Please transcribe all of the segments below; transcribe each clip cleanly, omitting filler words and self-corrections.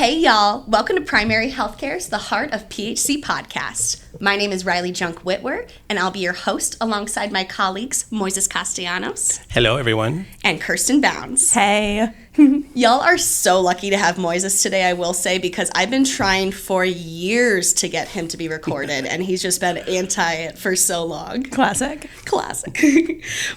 Hey y'all, welcome to Primary Healthcare's The Heart of PHC Podcast. My name is Riley Junk-Whitwer, and I'll be your host alongside my colleagues Moises Castellanos. Hello everyone. And Kirsten Bounds. Hey. Y'all are so lucky to have Moises today, I will say, because I've been trying for years to get him to be recorded, and he's just been anti it for so long. Classic.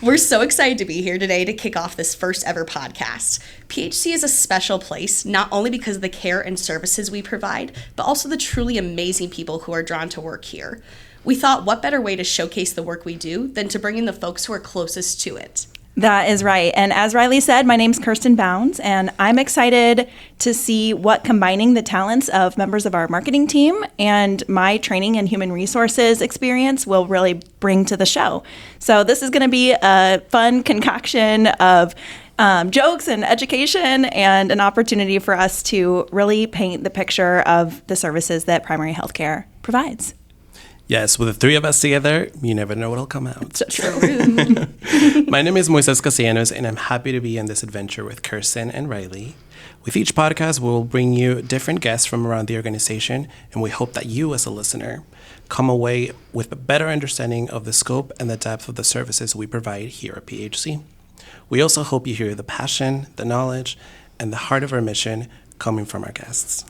We're so excited to be here today to kick off this first ever podcast. PHC is a special place, not only because of the care and services we provide, but also the truly amazing people who are drawn to work here. We thought, what better way to showcase the work we do than to bring in the folks who are closest to it? That is right. And as Riley said, my name's Kirsten Bounds, and I'm excited to see what combining the talents of members of our marketing team and my training and human resources experience will really bring to the show. So this is going to be a fun concoction of jokes and education and an opportunity for us to really paint the picture of the services that primary healthcare provides. Yes, with the three of us together, you never know what'll come out. True. My name is Moises Castellanos, and I'm happy to be on this adventure with Kirsten and Riley. With each podcast, we'll bring you different guests from around the organization, and we hope that you, as a listener, come away with a better understanding of the scope and the depth of the services we provide here at PHC. We also hope you hear the passion, the knowledge, and the heart of our mission coming from our guests.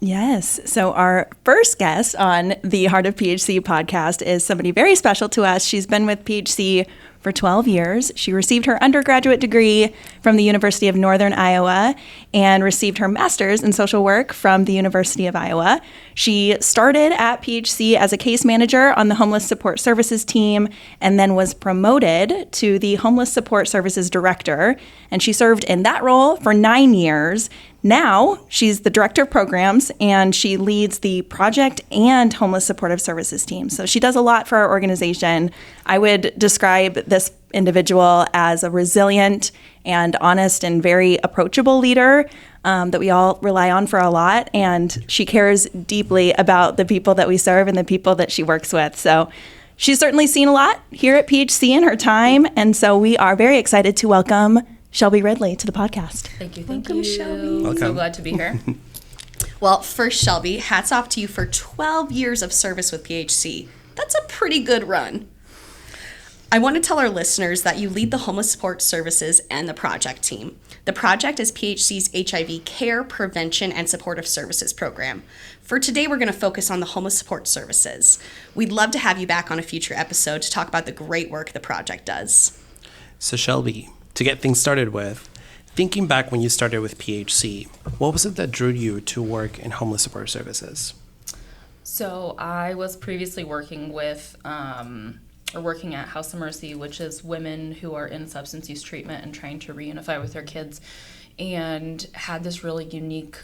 Yes. So our first guest on the Heart of PHC podcast is somebody very special to us. She's been with PHC for 12 years. She received her undergraduate degree from the University of Northern Iowa and received her master's in social work from the University of Iowa. She started at PHC as a case manager on the Homeless Support Services team and then was promoted to the Homeless Support Services Director. And she served in that role for 9 years. Now, she's the director of programs, and she leads the project and homeless supportive services team. So she does a lot for our organization. I would describe this individual as a resilient and honest and very approachable leader that we all rely on for a lot. And she cares deeply about the people that we serve and the people that she works with. So she's certainly seen a lot here at PHC in her time. And so we are very excited to welcome Shelby Ridley to the podcast. Thank you. Welcome, Shelby. Welcome. So glad to be here. Well, first, Shelby, hats off to you for 12 years of service with PHC. That's a pretty good run. I want to tell our listeners that you lead the homeless support services and the project team. The project is PHC's HIV care, prevention, and supportive services program. For today, we're going to focus on the homeless support services. We'd love to have you back on a future episode to talk about the great work the project does. So Shelby, to get things started with, thinking back when you started with PHC, what was it that drew you to work in homeless support services? So I was previously working at House of Mercy, which is women who are in substance use treatment and trying to reunify with their kids, and had this really unique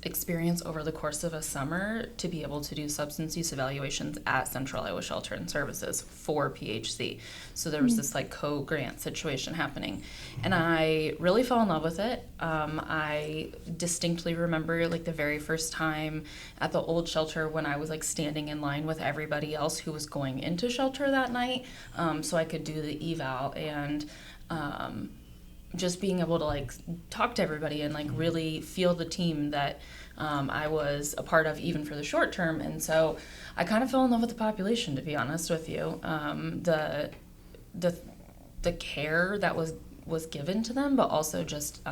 experience over the course of a summer to be able to do substance use evaluations at Central Iowa Shelter and Services for PHC. So there was this like co-grant situation happening, and I really fell in love with it. I distinctly remember like the very first time at the old shelter when I was like standing in line with everybody else who was going into shelter that night, so I could do the eval, and just being able to like talk to everybody and like really feel the team that I was a part of even for the short term. And so I kind of fell in love with the population, to be honest with you. The care that was given to them, but also just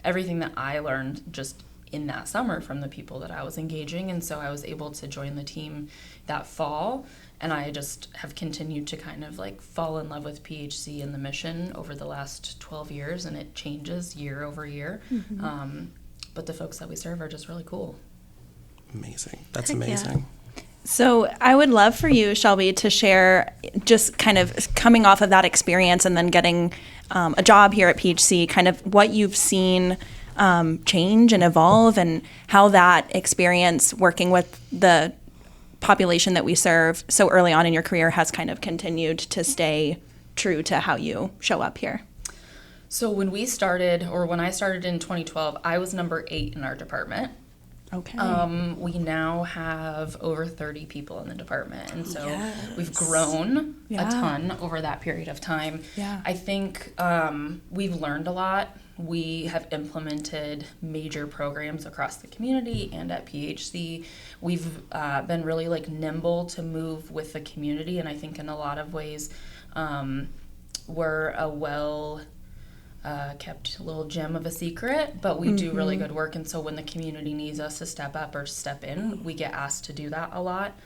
everything that I learned just in that summer from the people that I was engaging. And so I was able to join the team that fall, and I just have continued to kind of like fall in love with PHC and the mission over the last 12 years, and it changes year over year. Mm-hmm. But the folks that we serve are just really cool. Amazing. That's amazing. Yeah. So I would love for you, Shelby, to share just kind of coming off of that experience and then getting a job here at PHC, kind of what you've seen change and evolve, and how that experience working with the population that we serve so early on in your career has kind of continued to stay true to how you show up here. So when I started in 2012, I was number 8 in our department. Okay. We now have over 30 people in the department, and so Yes. we've grown Yeah. a ton over that period of time. Yeah. I think we've learned a lot. We have implemented major programs across the community and at PHC. We've been really like nimble to move with the community, and I think in a lot of ways we're a kept little gem of a secret, but we do really good work. And so when the community needs us to step up or step in, we get asked to do that a lot.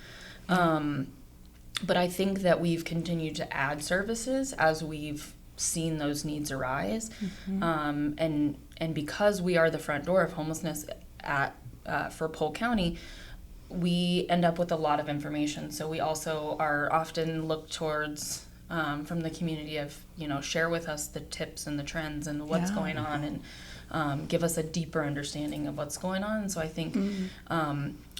But I think that we've continued to add services as we've seen those needs arise. And because we are the front door of homelessness for Polk County, we end up with a lot of information. So we also are often looked towards from the community of, share with us the tips and the trends and what's going on, and give us a deeper understanding of what's going on. And so I think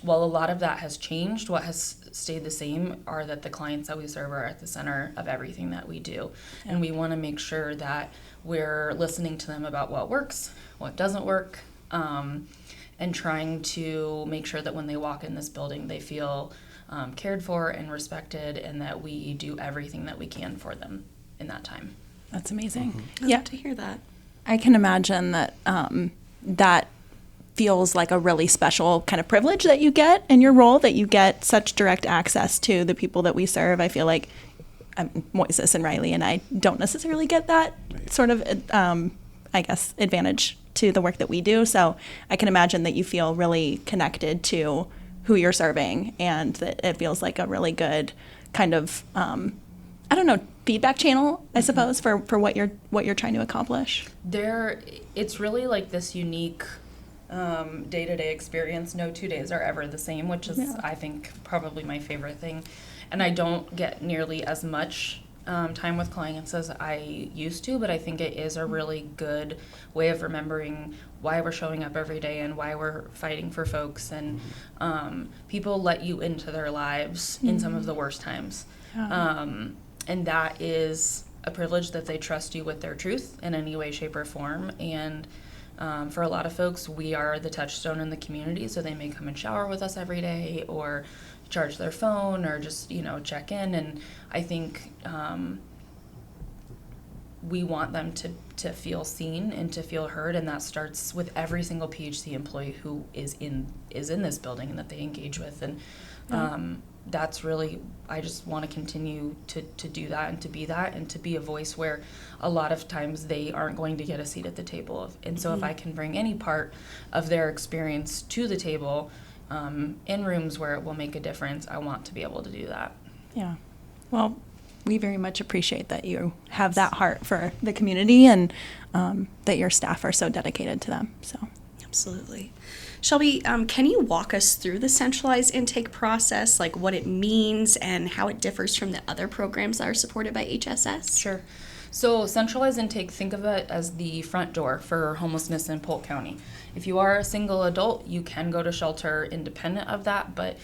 while a lot of that has changed, what has stayed the same are that the clients that we serve are at the center of everything that we do. Yeah. And we want to make sure that we're listening to them about what works, what doesn't work, and trying to make sure that when they walk in this building, they feel cared for and respected, and that we do everything that we can for them in that time. That's amazing. I'd love to hear that. I can imagine that that feels like a really special kind of privilege that you get in your role, that you get such direct access to the people that we serve. I feel like Moises and Riley and I don't necessarily get that sort of, advantage to the work that we do. So I can imagine that you feel really connected to who you're serving, and that it feels like a really good kind of, feedback channel, I suppose, for what you're trying to accomplish. It's really like this unique day-to-day experience. No 2 days are ever the same, which is, I think, probably my favorite thing. And I don't get nearly as much time with clients as I used to, but I think it is a really good way of remembering why we're showing up every day and why we're fighting for folks. And people let you into their lives in some of the worst times. And that is a privilege, that they trust you with their truth in any way, shape, or form. And for a lot of folks, we are the touchstone in the community, so they may come and shower with us every day, or charge their phone, or just check in. And I think we want them to feel seen and to feel heard, and that starts with every single PHC employee who is in this building and that they engage with. And that's really, I just want to continue to do that, and to be that, and to be a voice where a lot of times they aren't going to get a seat at the table. And so if I can bring any part of their experience to the table, in rooms where it will make a difference, I want to be able to do that. Yeah. Well, we very much appreciate that you have that heart for the community, and that your staff are so dedicated to them. So. Absolutely. Shelby, can you walk us through the centralized intake process, like what it means and how it differs from the other programs that are supported by HSS? Sure. So centralized intake, think of it as the front door for homelessness in Polk County. If you are a single adult, you can go to shelter independent of that, but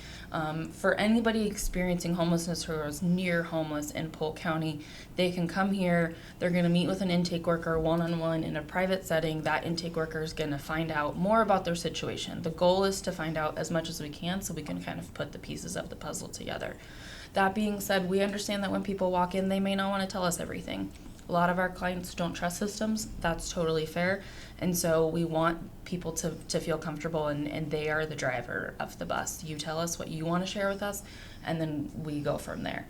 for anybody experiencing homelessness who is near homeless in Polk County, they can come here. They're going to meet with an intake worker one-on-one in a private setting. That intake worker is going to find out more about their situation. The goal is to find out as much as we can so we can kind of put the pieces of the puzzle together. That being said, we understand that when people walk in, they may not want to tell us everything. A lot of our clients don't trust systems. That's totally fair. And so we want people to feel comfortable, and they are the driver of the bus. You tell us what you want to share with us, and then we go from there.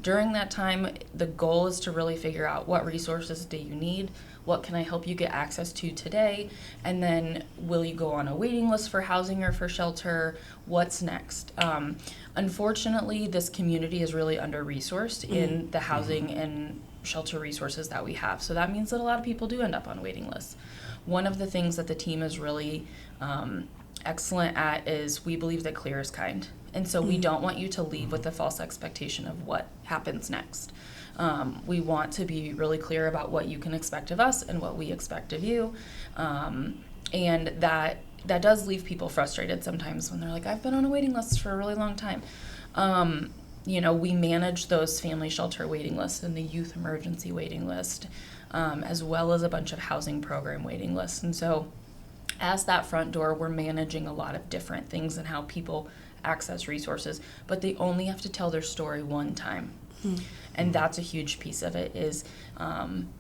During that time, the goal is to really figure out what resources do you need, what can I help you get access to today, and then will you go on a waiting list for housing or for shelter? What's next? Unfortunately, this community is really under-resourced in the housing and shelter resources that we have. So that means that a lot of people do end up on waiting lists. One of the things that the team is really excellent at is we believe that clear is kind. And so we don't want you to leave with a false expectation of what happens next. We want to be really clear about what you can expect of us and what we expect of you. And that does leave people frustrated sometimes when they're like, I've been on a waiting list for a really long time. We manage those family shelter waiting lists and the youth emergency waiting list, as well as a bunch of housing program waiting lists. And so as that front door, we're managing a lot of different things and how people access resources, but they only have to tell their story one time. And that's a huge piece of it is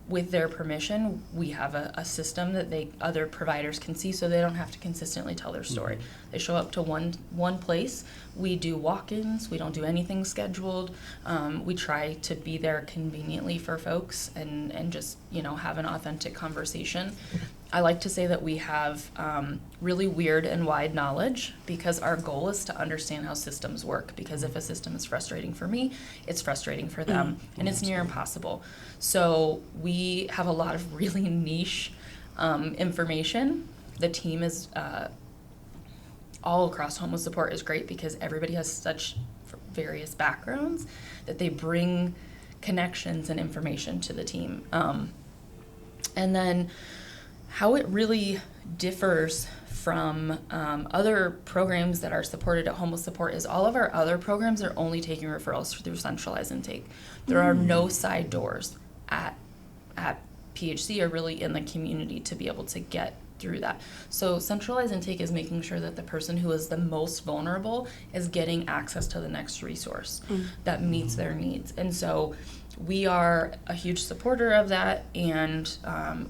with their permission, we have a system that other providers can see so they don't have to consistently tell their story. They show up to one place. We do walk-ins. We don't do anything scheduled. We try to be there conveniently for folks and just, have an authentic conversation. I like to say that we have really weird and wide knowledge because our goal is to understand how systems work, because if a system is frustrating for me, it's frustrating for them, and it's near impossible. So we have a lot of really niche information. The team is all across homeless support is great because everybody has such various backgrounds that they bring connections and information to the team. And then how it really differs from other programs that are supported at homeless support is all of our other programs are only taking referrals through centralized intake. There are no side doors at PHC or really in the community to be able to get through that. So centralized intake is making sure that the person who is the most vulnerable is getting access to the next resource that meets their needs. And so we are a huge supporter of that, and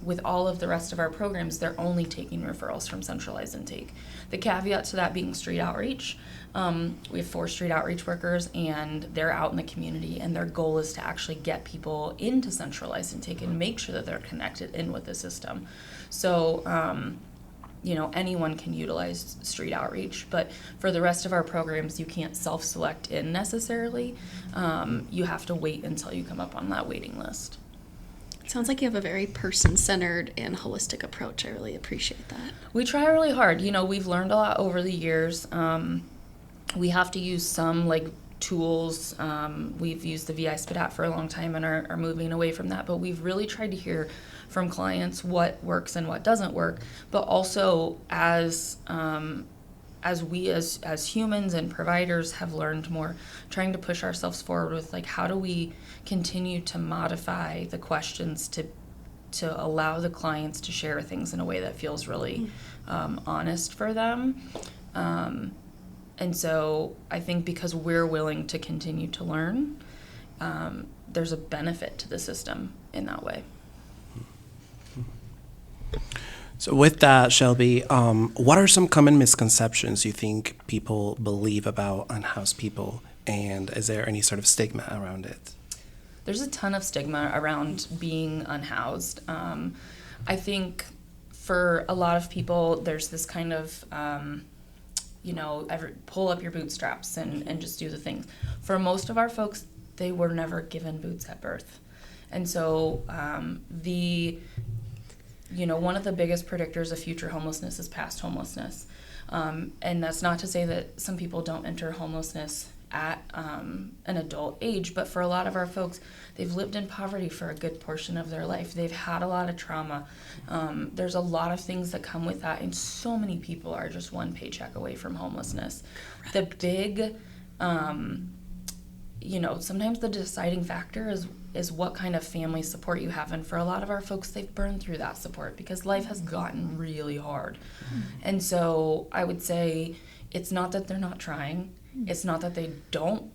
with all of the rest of our programs, they're only taking referrals from centralized intake. The caveat to that being street outreach. We have 4 street outreach workers, and they're out in the community, and their goal is to actually get people into centralized intake and make sure that they're connected in with the system. So, anyone can utilize street outreach, but for the rest of our programs, you can't self-select in necessarily. You have to wait until you come up on that waiting list. It sounds like you have a very person-centered and holistic approach. I really appreciate that. We try really hard. We've learned a lot over the years. We have to use some tools. We've used the VI SPDAT for a long time and are moving away from that, but we've really tried to hear from clients what works and what doesn't work, but also as we as humans and providers have learned more, trying to push ourselves forward with how do we continue to modify the questions to allow the clients to share things in a way that feels really honest for them. And so I think because we're willing to continue to learn, there's a benefit to the system in that way. So with that, Shelby, what are some common misconceptions you think people believe about unhoused people, and is there any sort of stigma around it? There's a ton of stigma around being unhoused. I think for a lot of people, there's this kind of, pull up your bootstraps and just do the things. For most of our folks, they were never given boots at birth. And so one of the biggest predictors of future homelessness is past homelessness. And that's not to say that some people don't enter homelessness at an adult age, but for a lot of our folks, they've lived in poverty for a good portion of their life. They've had a lot of trauma. There's a lot of things that come with that, and so many people are just one paycheck away from homelessness. Correct. The big, sometimes the deciding factor is what kind of family support you have. And for a lot of our folks, they've burned through that support because life has gotten really hard. And so I would say it's not that they're not trying. It's not that they don't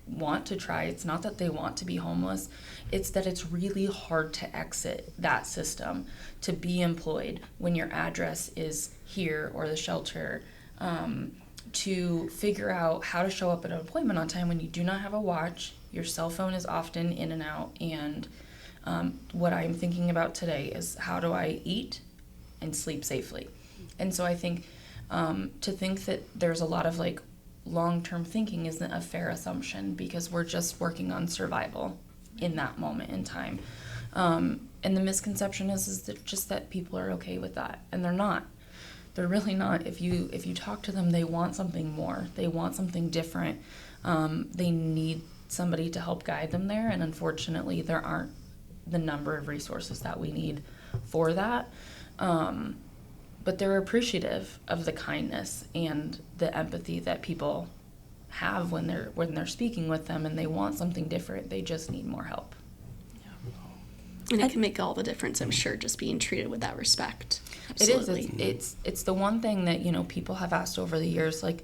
want to try. It's not that they want to be homeless. It's that it's really hard to exit that system, to be employed when your address is here or the shelter, to figure out how to show up at an appointment on time when you do not have a watch. Your cell phone is often in and out. And what I'm thinking about today is how do I eat and sleep safely? And so I think to think that there's a lot of long-term thinking isn't a fair assumption, because we're just working on survival in that moment in time. And the misconception is that just that people are okay with that, and they're not. They're really not. If you talk to them, they want something more. They want something different. They need somebody to help guide them there, and unfortunately, there aren't the number of resources that we need for that. But they're appreciative of the kindness and the empathy that people have when they're speaking with them, and they want something different. They just need more help. And it can make all the difference, I'm sure, just being treated with that respect. Absolutely. It is. It's the one thing that, people have asked over the years, like,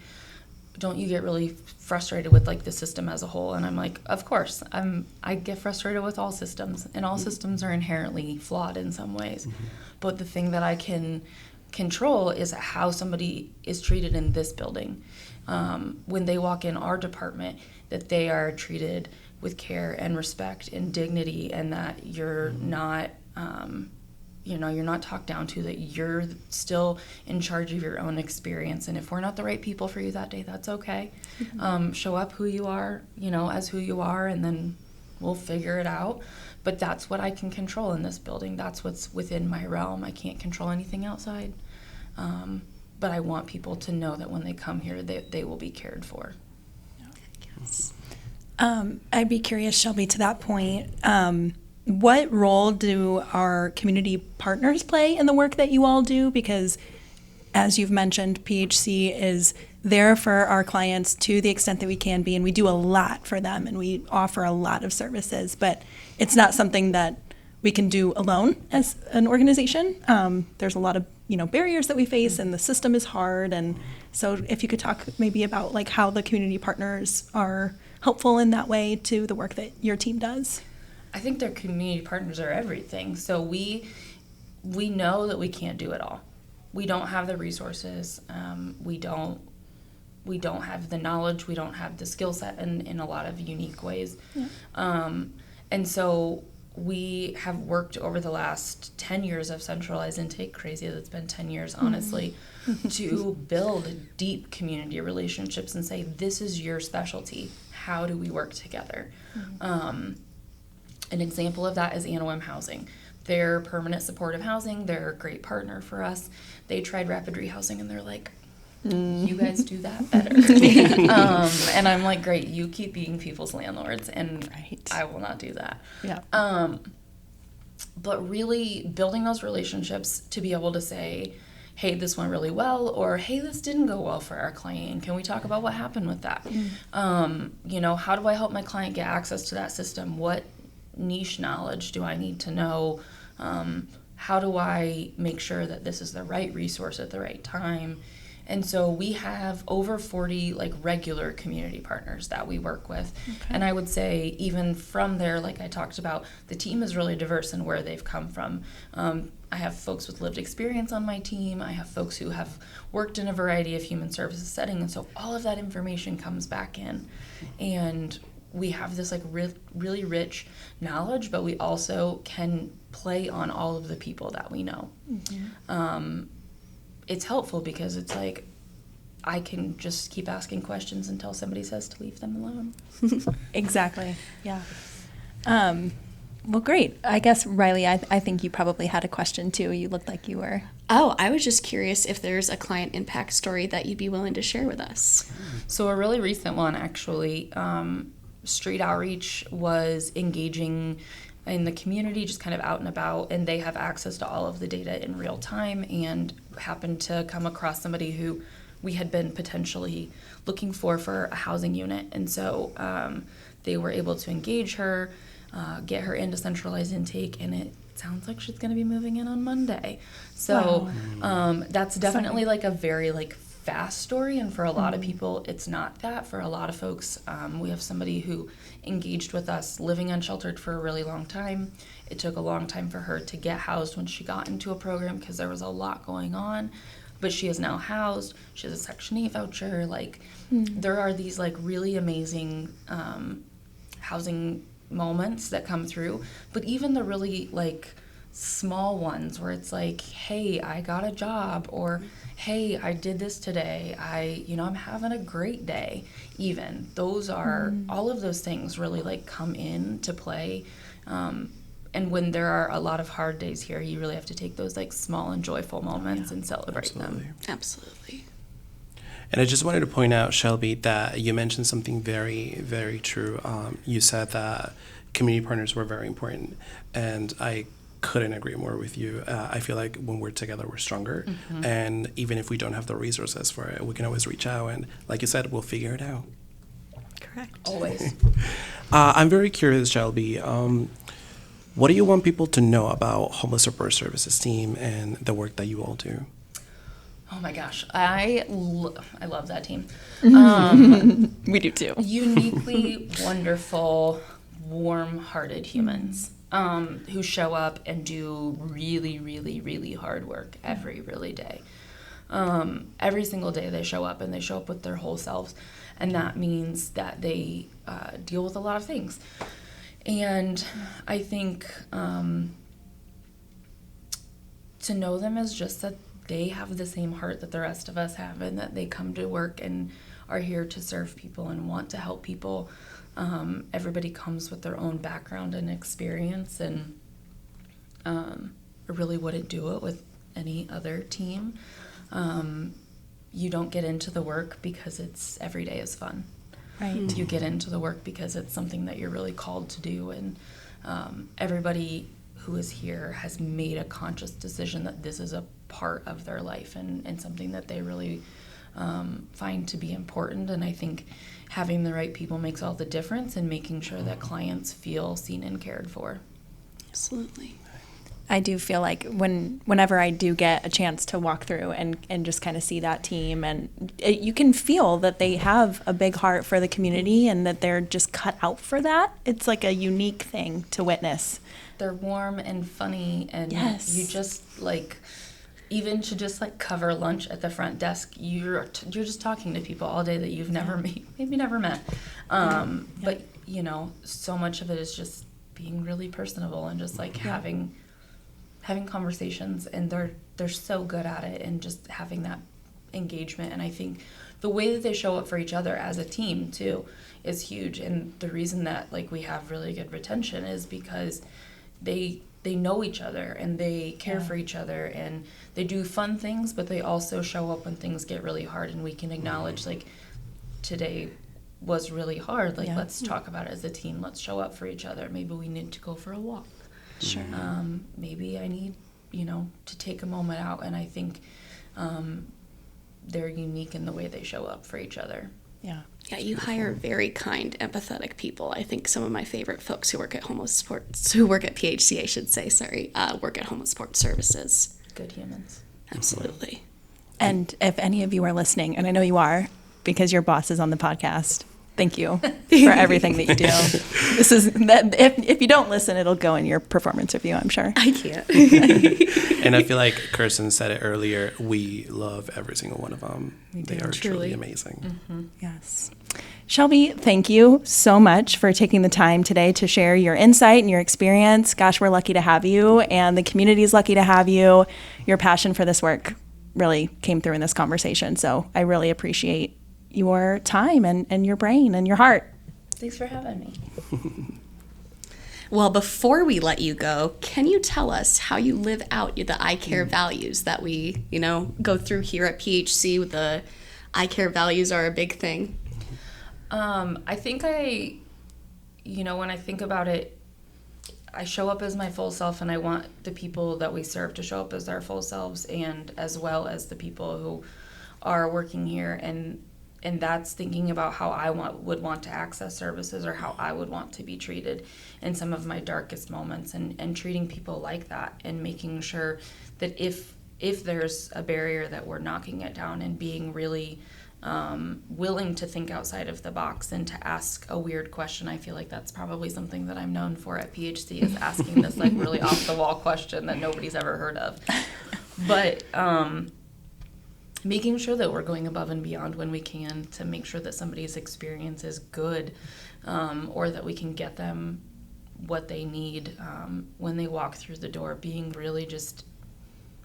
don't you get really frustrated with, like, the system as a whole? And I'm like, of course. I get frustrated with all systems, and all systems are inherently flawed in some ways. But the thing that I can control is how somebody is treated in this building. When they walk in our department, that they are treated with care and respect and dignity, and that you're not you're not talked down to, that you're still in charge of your own experience. And if we're not the right people for you that day, that's okay. Show up who you are, as who you are, and then we'll figure it out. But that's what I can control in this building. That's what's within my realm. I can't control anything outside. But I want people to know that when they come here, they will be cared for. Yes. I'd be curious, Shelby, to that point, what role do our community partners play in the work that you all do? Because, as you've mentioned, PHC is there for our clients to the extent that we can be, and we do a lot for them, and we offer a lot of services, but it's not something that we can do alone as an organization. There's a lot of barriers that we face, and the system is hard. And so if you could talk maybe about like how the community partners are helpful in that way to the work that your team does. I think their community partners are everything. So we know that we can't do it all. We don't have the resources. We don't have the knowledge. We don't have the skill set in a lot of unique ways. Yeah. And so we have worked over the last 10 years of Centralized Intake, crazy that it's been 10 years, honestly, to build deep community relationships and say, this is your specialty. How do we work together? An example of that is Anawim Housing. They're permanent supportive housing. They're a great partner for us. They tried rapid rehousing, and they're like, you guys do that better. And I'm like, great, you keep being people's landlords, and I will not do that. Yeah. But really building those relationships to be able to say, hey, this went really well, or hey, this didn't go well for our client. Can we talk about what happened with that? How do I help my client get access to that system? What niche knowledge do I need to know? How do I make sure that this is the right resource at the right time? And so we have over 40 regular community partners that we work with. Okay. And I would say even from there, like I talked about, the team is really diverse in where they've come from. I have folks with lived experience on my team. I have folks who have worked in a variety of human services settings. And so all of that information comes back in. And we have this really rich knowledge, but we also can play on all of the people that we know. Mm-hmm. It's helpful because it's like I can just keep asking questions until somebody says to leave them alone. Exactly. Yeah. Well, great. I guess, Riley, I think you probably had a question too. You looked like you were. Oh, I was just curious if there's a client impact story that you'd be willing to share with us. So a really recent one, actually, Street Outreach was engaging in the community, just kind of out and about, and they have access to all of the data in real time, and happened to come across somebody who we had been potentially looking for a housing unit. And so they were able to engage her, get her into Centralized Intake, and it sounds like she's going to be moving in on Monday. So that's definitely a very fast story, and for a lot of people it's not that. For a lot of folks, we have somebody who engaged with us living unsheltered for a really long time. It took a long time for her to get housed when she got into a program because there was a lot going on, but she is now housed. She has a Section 8 voucher. There are these really amazing housing moments that come through, but even the really small ones where it's hey, I got a job, or hey, I did this today, I'm having a great day. Even those are all of those things really come in to play. And when there are a lot of hard days here, you really have to take those small and joyful moments and celebrate them. Absolutely. And I just wanted to point out, Shelby, that you mentioned something very, very true. You said that community partners were very important, and I couldn't agree more with you. I feel like when we're together, we're stronger. Mm-hmm. And even if we don't have the resources for it, we can always reach out. And like you said, we'll figure it out. Correct. Always. I'm very curious, Shelby. What do you want people to know about Homeless Support Services team and the work that you all do? Oh my gosh, I love that team. We do too. Uniquely wonderful, warm-hearted humans who show up and do really, really, really hard work every day. Every single day they show up, and they show up with their whole selves, and that means that they deal with a lot of things. And I think to know them is just that they have the same heart that the rest of us have, and that they come to work and are here to serve people and want to help people. Everybody comes with their own background and experience, and I really wouldn't do it with any other team. You don't get into the work because it's every day is fun. Right. You get into the work because it's something that you're really called to do, and everybody who is here has made a conscious decision that this is a part of their life and something that they really find to be important. And I think having the right people makes all the difference in making sure that clients feel seen and cared for. Absolutely. I do feel like whenever I do get a chance to walk through and just kind of see that team, and you can feel that they have a big heart for the community and that they're just cut out for that. It's like a unique thing to witness. They're warm and funny, and Yes. you just like, even to just like cover lunch at the front desk, you're just talking to people all day that you've never maybe never met. But you know, so much of it is just being really personable and just like having conversations, and they're so good at it, and just having that engagement. And I think the way that they show up for each other as a team too is huge. And the reason that like we have really good retention is because they know each other, and they care for each other, and they do fun things, but they also show up when things get really hard, and we can acknowledge like today was really hard. Like let's talk about it as a team. Let's show up for each other. Maybe we need to go for a walk. Sure. Maybe I need, to take a moment out, and I think they're unique in the way they show up for each other. Yeah. Yeah, you hire very kind, empathetic people. I think some of my favorite folks who work at PHC, I should say, work at Homeless Support Services. Good humans. Absolutely. And if any of you are listening, and I know you are because your boss is on the podcast, thank you for everything that you do. This is that if you don't listen, it'll go in your performance review, I'm sure. I can't. And I feel like Kirsten said it earlier, we love every single one of them. They are truly amazing. Mm-hmm. Yes. Shelby, thank you so much for taking the time today to share your insight and your experience. Gosh, we're lucky to have you, and the community is lucky to have you. Your passion for this work really came through in this conversation, so I really appreciate your time and your brain and your heart. Thanks for having me. Well, before we let you go, can you tell us how you live out the I Care values that we, go through here at PHC? With the I Care values are a big thing. I think when I think about it, I show up as my full self, and I want the people that we serve to show up as their full selves, and as well as the people who are working here, and that's thinking about how I would want to access services, or how I would want to be treated in some of my darkest moments, and treating people like that, and making sure that if there's a barrier, that we're knocking it down, and being really willing to think outside of the box and to ask a weird question. I feel like that's probably something that I'm known for at PHC, is asking this like really off the wall question that nobody's ever heard of. But making sure that we're going above and beyond when we can to make sure that somebody's experience is good, or that we can get them what they need when they walk through the door, being really just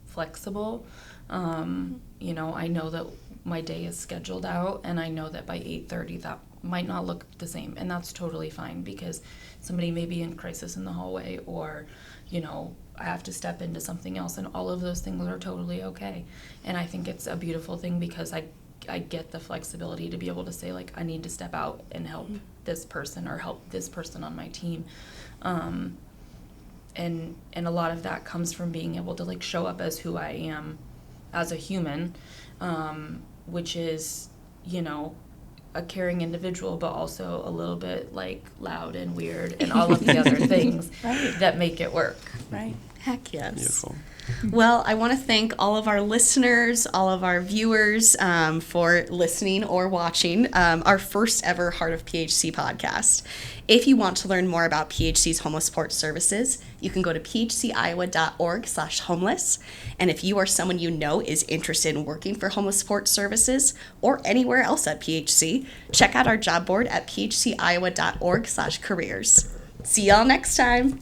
flexible. I know that my day is scheduled out, and I know that by 8:30 that might not look the same, and that's totally fine, because somebody may be in crisis in the hallway, or I have to step into something else, and all of those things are totally okay. And I think it's a beautiful thing, because I get the flexibility to be able to say, like, I need to step out and help this person, or help this person on my team. And a lot of that comes from being able to like show up as who I am as a human, which is, a caring individual, but also a little bit like loud and weird and all of the other things that make it work. Right. Heck yes. Beautiful. Well, I want to thank all of our listeners, all of our viewers for listening or watching our first ever Heart of PHC podcast. If you want to learn more about PHC's homeless support services, you can go to phciowa.org/homeless. And if you or someone you know is interested in working for homeless support services or anywhere else at PHC, check out our job board at phciowa.org/careers. See y'all next time.